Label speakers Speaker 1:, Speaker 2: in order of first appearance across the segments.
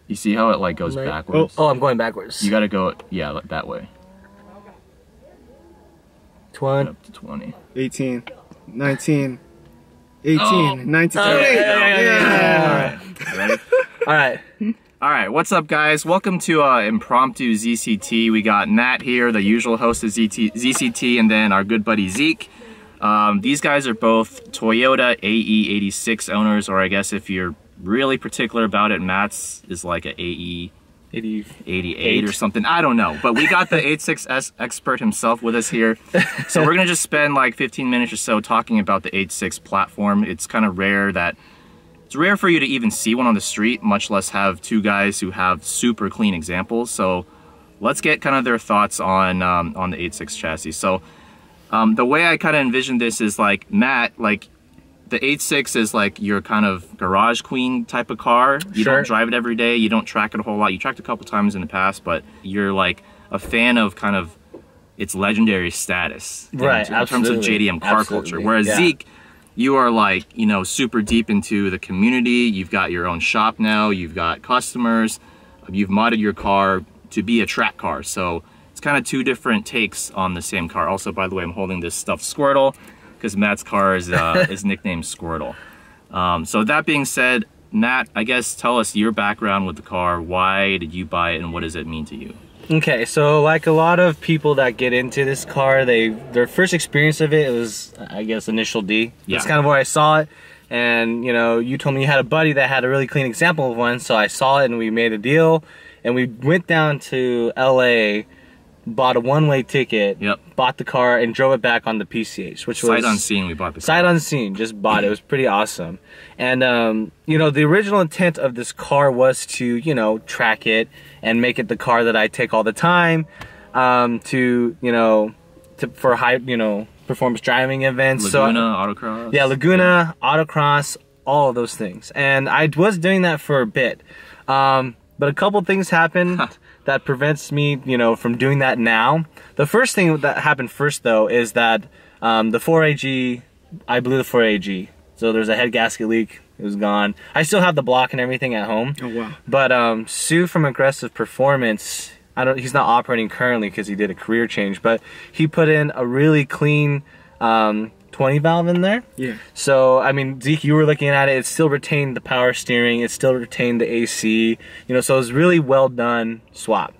Speaker 1: You see how it like goes
Speaker 2: right.
Speaker 1: backwards?
Speaker 2: Oh, I'm going backwards.
Speaker 1: You gotta go, yeah, like that way.
Speaker 2: 20.
Speaker 1: Up to 20.
Speaker 3: 18, 19, 18,
Speaker 1: Oh.
Speaker 3: 19,
Speaker 2: Oh,
Speaker 3: 20.
Speaker 2: yeah.
Speaker 1: Ready?
Speaker 2: All right.
Speaker 1: All right, what's up, guys? Welcome to Impromptu ZCT. We got Matt here, the usual host of ZCT, and then our good buddy Zeke. These guys are both Toyota AE86 owners, or I guess if you're really particular about it, Matt's is like an AE88 or something. I don't know, but we got the 86S expert himself with us here. So we're gonna just spend like 15 minutes or so talking about the 86 platform. It's kind of rare that it's rare for you to even see one on the street, much less have two guys who have super clean examples. So let's get kind of their thoughts on the 86 chassis. So the way I kind of envision this is like, Matt, like the 86 is like your kind of garage queen type of car. You don't drive it every day. You don't track it a whole lot. You tracked a couple times in the past, but you're like a fan of kind of its legendary status.
Speaker 2: Right,
Speaker 1: in terms of JDM car culture. Whereas Zeke, you are like, you know, super deep into the community. You've got your own shop now. You've got customers. You've modded your car to be a track car. So it's kind of two different takes on the same car. Also, by the way, I'm holding this stuffed Squirtle because Matt's car is nicknamed Squirtle. So that being said, Matt, I guess tell us your background with the car. Why did you buy it and what does it mean to you?
Speaker 2: Okay, so like a lot of people that get into this car, their first experience of it was, I guess, Initial D.
Speaker 1: Yeah.
Speaker 2: That's kind of where I saw it. And, you know, you told me you had a buddy that had a really clean example of one, so I saw it and we made a deal. And we went down to LA, bought a one-way ticket, bought the car, and drove it back on the PCH, which was...
Speaker 1: Sight unseen, we bought the car.
Speaker 2: Sight unseen, just bought it. It was pretty awesome. And, you know, the original intent of this car was to, you know, track it and make it the car that I take all the time for high, you know, performance driving events.
Speaker 1: Laguna, autocross.
Speaker 2: Yeah, Laguna, autocross, all of those things. And I was doing that for a bit. But a couple things happened that prevents me, you know, from doing that now. The first thing that happened first, though, is that the 4AG, I blew the 4AG. So there's a head gasket leak. It was gone. I still have the block and everything at home.
Speaker 3: Oh, wow.
Speaker 2: But Sue from Aggressive Performance, he's not operating currently because he did a career change, but he put in a really clean 20 valve in there. Yeah. So, I mean, Zeke, you were looking at it, it still retained the power steering, it still retained the AC, you know, so it was really well done swap.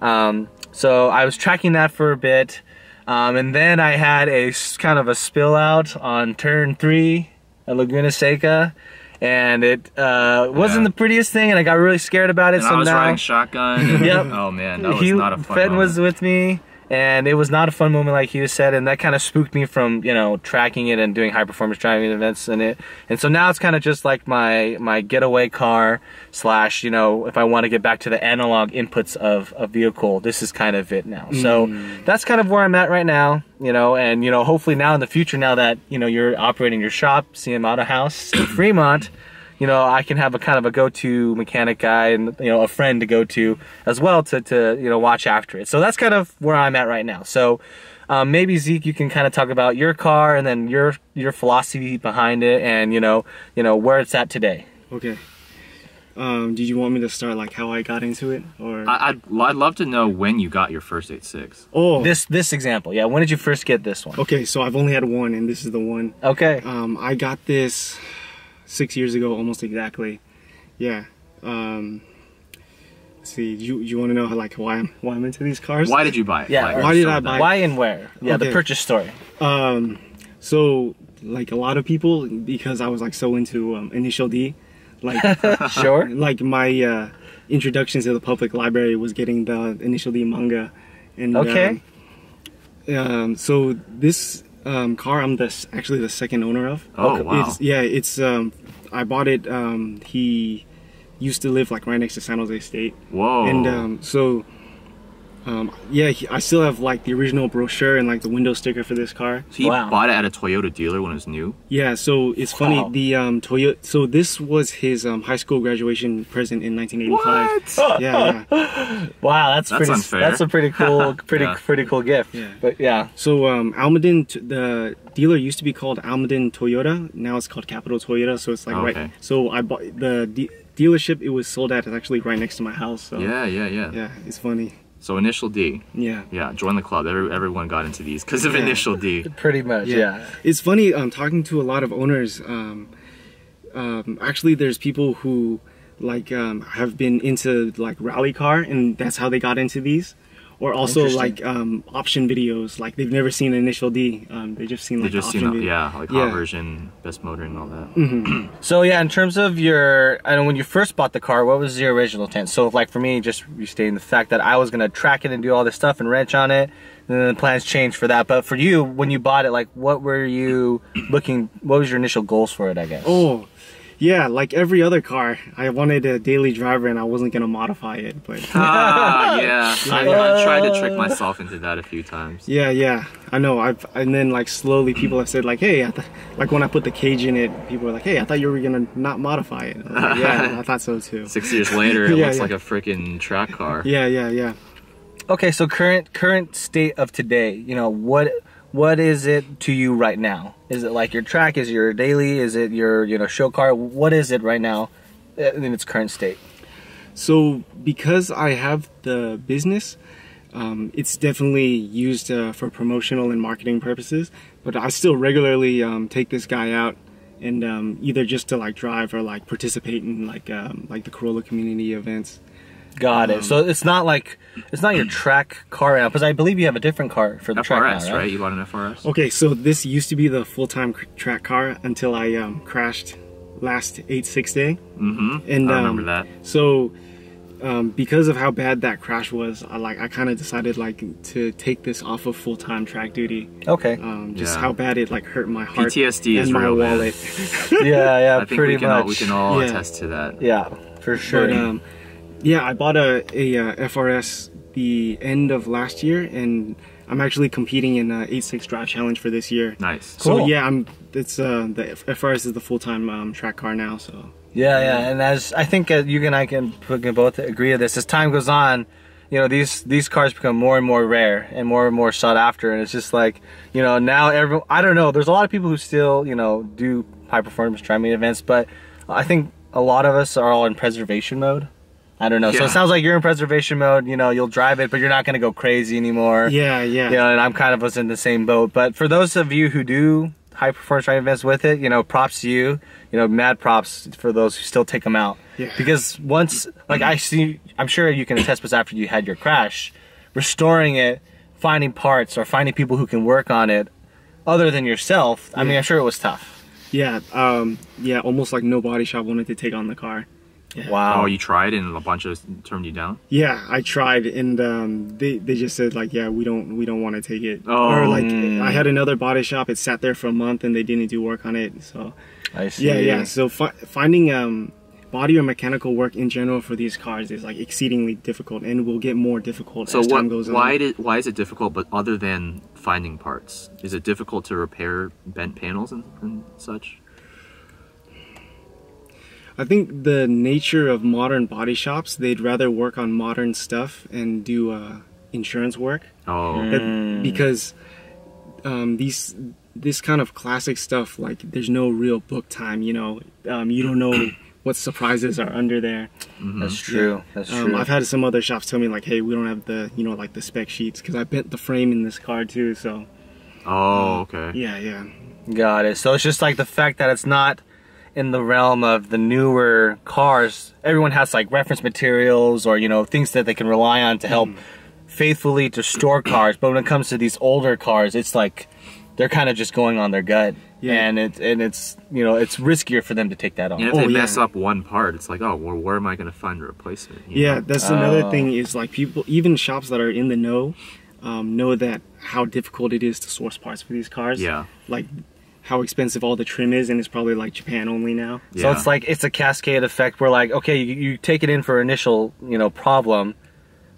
Speaker 2: So I was tracking that for a bit, and then I had a kind of a spill out on turn 3 at Laguna Seca, and it wasn't the prettiest thing, and I got really scared about it.
Speaker 1: And
Speaker 2: so
Speaker 1: I was
Speaker 2: now,
Speaker 1: riding shotgun.
Speaker 2: Yep.
Speaker 1: Oh man, that was not a fun
Speaker 2: Fed
Speaker 1: moment.
Speaker 2: was with me, and it was not a fun moment like he said, and that kind of spooked me from, you know, tracking it and doing high performance driving events in it. And so now it's kind of just like my getaway car slash, you know, if I want to get back to the analog inputs of a vehicle, this is kind of it now. So that's kind of where I'm at right now, you know, and, you know, hopefully now in the future, now that, you know, you're operating your shop, CM AutohausZ in Fremont, you know, I can have a kind of a go-to mechanic guy and, you know, a friend to go to as well to you know, watch after it. So that's kind of where I'm at right now. So maybe Zeke, you can kind of talk about your car and then your philosophy behind it and, you know, where it's at today.
Speaker 3: Okay. Did you want me to start like how I got into it, or?
Speaker 1: I'd love to know when you got your first 86.
Speaker 3: Oh,
Speaker 2: this example, yeah. When did you first get this one?
Speaker 3: Okay, so I've only had one, and this is the one.
Speaker 2: Okay.
Speaker 3: I got this 6 years ago, almost exactly. Yeah. Let's see, you want to know how, like, why I'm into these cars?
Speaker 1: Why did you buy it?
Speaker 2: Yeah.
Speaker 1: Like,
Speaker 3: why did I buy it?
Speaker 2: Why and where? Yeah,
Speaker 3: Okay.
Speaker 2: the purchase story.
Speaker 3: So like a lot of people, because I was like so into Initial D, like
Speaker 2: Sure.
Speaker 3: like my introduction to the public library was getting the Initial D manga, and
Speaker 2: okay.
Speaker 3: So this car I'm actually the second owner of.
Speaker 1: Oh wow.
Speaker 3: It's I bought it. He used to live like right next to San Jose State.
Speaker 1: Whoa.
Speaker 3: And I still have like the original brochure and like the window sticker for this car.
Speaker 1: So he bought it at a Toyota dealer when it was new?
Speaker 3: Yeah, so it's funny, the Toyota, so this was his high school graduation present in 1985.
Speaker 1: What?
Speaker 3: Yeah.
Speaker 2: Wow, that's pretty
Speaker 1: unfair.
Speaker 2: That's a pretty cool pretty cool gift.
Speaker 3: Yeah.
Speaker 2: But yeah.
Speaker 3: So Almaden, the dealer used to be called Almaden Toyota, now it's called Capital Toyota, so it's like right. So I bought the dealership it was sold at is actually right next to my house. So
Speaker 1: Yeah.
Speaker 3: yeah, it's funny.
Speaker 1: So Initial D.
Speaker 3: Yeah.
Speaker 1: Yeah, join the club. Everyone got into these because of Initial D.
Speaker 2: Pretty much, yeah.
Speaker 3: It's funny, talking to a lot of owners, actually there's people who like have been into like rally car and that's how they got into these. Or also like option videos, like they've never seen Initial D. They just seen like option video.
Speaker 1: Yeah, like hot version, best motor and all that.
Speaker 3: Mm-hmm.
Speaker 2: So yeah, in terms of your, I know when you first bought the car, what was your original intent? So like for me, just restating the fact that I was gonna track it and do all this stuff and wrench on it, and then the plans changed for that. But for you, when you bought it, like what were you looking? What was your initial goals for it? I guess.
Speaker 3: Oh. Yeah, like every other car, I wanted a daily driver and I wasn't gonna modify it, but
Speaker 1: yeah, I tried to trick myself into that a few times.
Speaker 3: yeah, I know. And then like slowly people have said like, hey, like when I put the cage in it, people were like, hey, I thought you were gonna not modify it. I was like, yeah, I thought so too.
Speaker 1: 6 years later, it looks like a freaking track car.
Speaker 3: Yeah.
Speaker 2: Okay, so current state of today, you know, what is it to you right now? Is it like your track? Is it your daily? Is it your, you know, show car? What is it right now in its current state?
Speaker 3: So because I have the business, it's definitely used for promotional and marketing purposes, but I still regularly take this guy out and either just to like drive or like participate in like the Corolla community events.
Speaker 2: Got it. So it's not your track car now, because I believe you have a different car for the track now, right?
Speaker 1: You bought an FRS?
Speaker 3: Okay, so this used to be the full-time track car until I crashed last 8/6 day.
Speaker 1: Mm-hmm. And I remember that.
Speaker 3: So because of how bad that crash was, I kind of decided like to take this off of full-time track duty.
Speaker 2: Okay.
Speaker 3: Just how bad it like hurt my heart.
Speaker 1: PTSD
Speaker 3: and
Speaker 1: is
Speaker 3: my
Speaker 1: real,
Speaker 3: wallet.
Speaker 2: yeah,
Speaker 1: I think
Speaker 2: pretty much.
Speaker 1: We can all attest to that.
Speaker 2: Yeah, for sure.
Speaker 3: But, yeah, I bought a FRS the end of last year, and I'm actually competing in 8/6 Drive Challenge for this year.
Speaker 1: Nice.
Speaker 3: So
Speaker 2: cool.
Speaker 3: yeah, the FRS is the full-time track car now. So
Speaker 2: yeah, and as I think you and I can both agree to this, as time goes on, you know, these cars become more and more rare and more sought after, and it's just like, you know, now I don't know, there's a lot of people who still, you know, do high performance driving events, but I think a lot of us are all in preservation mode. I don't know. Yeah. So it sounds like you're in preservation mode. You know, you'll drive it, but you're not going to go crazy anymore.
Speaker 3: Yeah.
Speaker 2: You know, and I'm kind of was in the same boat. But for those of you who do high performance driving events with it, you know, props to you. You know, mad props for those who still take them out.
Speaker 3: Yeah.
Speaker 2: Because once, like I'm sure you can attest this after you had your crash, restoring it, finding parts or finding people who can work on it, other than yourself. I mean, I'm sure it was tough.
Speaker 3: Yeah. Almost like no body shop wanted to take on the car.
Speaker 2: Yeah. Wow.
Speaker 1: Oh, you tried and a bunch of turned you down?
Speaker 3: Yeah, I tried and they just said like, yeah, we don't want to take it.
Speaker 1: Oh.
Speaker 3: Or like I had another body shop, it sat there for a month and they didn't do work on it. So
Speaker 2: I see.
Speaker 3: Yeah. So finding body or mechanical work in general for these cars is like exceedingly difficult and will get more difficult as time goes on.
Speaker 1: Why is it difficult, but other than finding parts? Is it difficult to repair bent panels and such?
Speaker 3: I think the nature of modern body shops, they'd rather work on modern stuff and do insurance work.
Speaker 1: Oh.
Speaker 3: Because this kind of classic stuff, like there's no real book time, you know. You don't know what surprises are under there.
Speaker 1: Mm-hmm.
Speaker 2: That's true. Yeah. That's true.
Speaker 3: I've had some other shops tell me like, hey, we don't have the, you know, like the spec sheets because I bent the frame in this car too, so.
Speaker 1: Oh, okay.
Speaker 3: Yeah.
Speaker 2: Got it. So it's just like the fact that it's not in the realm of the newer cars. Everyone has like reference materials or, you know, things that they can rely on to help faithfully to store cars. But when it comes to these older cars, it's like they're kind of just going on their gut. Yeah. And it's you know, it's riskier for them to take that on.
Speaker 1: And if they mess up one part, it's like, oh, well, where am I going to find a replacement? You know?
Speaker 3: That's another thing is like people, even shops that are in the know that how difficult it is to source parts for these cars.
Speaker 1: Yeah.
Speaker 3: Like how expensive all the trim is, and it's probably like Japan only now.
Speaker 2: Yeah. So it's like, it's a cascade effect where like, okay, you take it in for initial, you know, problem.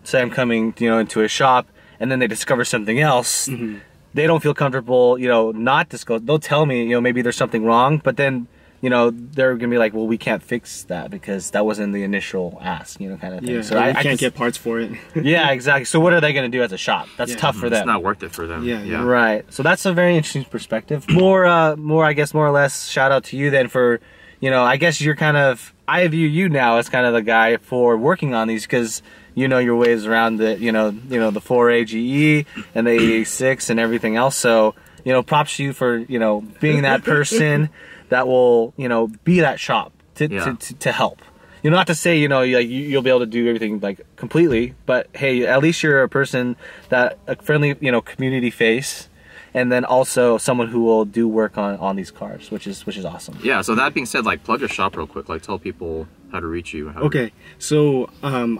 Speaker 2: Say I'm coming, you know, into a shop and then they discover something else. Mm-hmm. They don't feel comfortable, you know, not disclose. They'll tell me, you know, maybe there's something wrong, but then, you know, they're gonna be like, well, we can't fix that because that wasn't the initial ask, you know, kind of thing.
Speaker 3: Yeah,
Speaker 2: so
Speaker 3: I can't get parts for it.
Speaker 2: Yeah, exactly. So what are they gonna do as a shop? That's tough for them.
Speaker 1: It's not worth it for them.
Speaker 3: Yeah.
Speaker 2: Right. So that's a very interesting perspective. More, I guess, more or less, shout out to you then for, you know, I guess you're kind of, I view you now as kind of the guy for working on these, because you know your ways around the, you know, the 4A GE and the AE86 and everything else. So, you know, props to you for, you know, being that person that will, you know, be that shop to help. You know, not to say, you know, like you'll be able to do everything like completely, but hey, at least you're a person that, a friendly, you know, community face, and then also someone who will do work on these cars, which is awesome.
Speaker 1: Yeah. So that being said, like, plug your shop real quick. Like, tell people how to reach you.
Speaker 3: Okay. So CM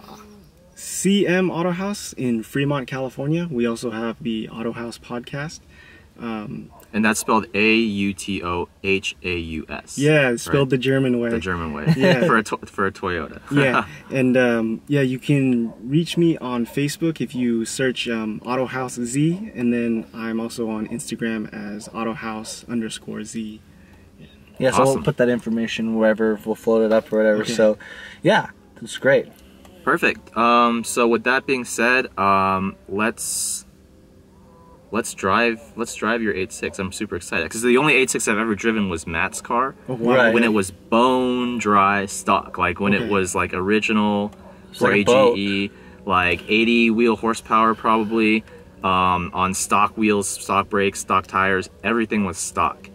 Speaker 3: AutohausZ in Fremont, California. We also have the AutohausZ podcast.
Speaker 1: And that's spelled AUTOHAUS.
Speaker 3: Yeah, it's spelled the German way.
Speaker 1: The German way.
Speaker 3: Yeah.
Speaker 1: for a Toyota.
Speaker 3: Yeah, and yeah, you can reach me on Facebook if you search AutohausZ, and then I'm also on Instagram as AutohausZ_Z.
Speaker 2: Yeah, so
Speaker 1: Awesome.
Speaker 2: we'll put that information wherever, we'll float it up or whatever.
Speaker 3: Okay.
Speaker 2: So, yeah, it's great.
Speaker 1: Perfect. So with that being said, let's drive your 86. I'm super excited because the only 86 I've ever driven was Matt's car.
Speaker 3: Oh, wow.
Speaker 2: Right.
Speaker 1: When it was bone dry stock, like when it was like original for
Speaker 2: like a
Speaker 1: AGE, like 80 wheel horsepower probably, on stock wheels, stock brakes, stock tires, everything was stock.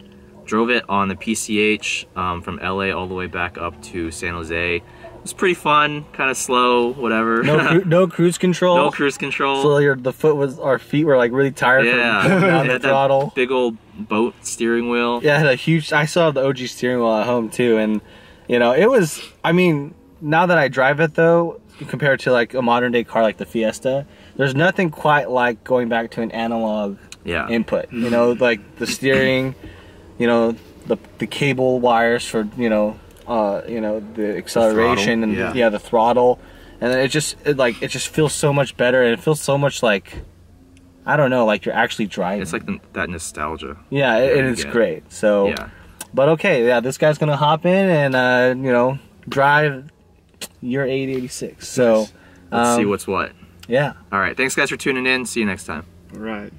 Speaker 1: Drove it on the PCH from LA all the way back up to San Jose. It was pretty fun, kind of slow, whatever.
Speaker 2: No cruise control.
Speaker 1: No cruise control.
Speaker 2: So our feet were like really tired from down the
Speaker 1: Had
Speaker 2: throttle.
Speaker 1: that big old boat steering wheel.
Speaker 2: Yeah, I still have the OG steering wheel at home too, and you know, it was, I mean, now that I drive it though, compared to like a modern day car like the Fiesta, there's nothing quite like going back to an analog input. You know, like the steering, you know, the cable wires for, you know, the acceleration and the throttle, and it just feels so much better, and it feels so much like, I don't know, like you're actually driving.
Speaker 1: It's like that nostalgia.
Speaker 2: Yeah, and it's great. So,
Speaker 1: yeah.
Speaker 2: But okay, yeah, this guy's gonna hop in and you know, drive your 886. So
Speaker 1: let's see what's what.
Speaker 2: Yeah.
Speaker 1: All right, thanks guys for tuning in. See you next time.
Speaker 3: All right.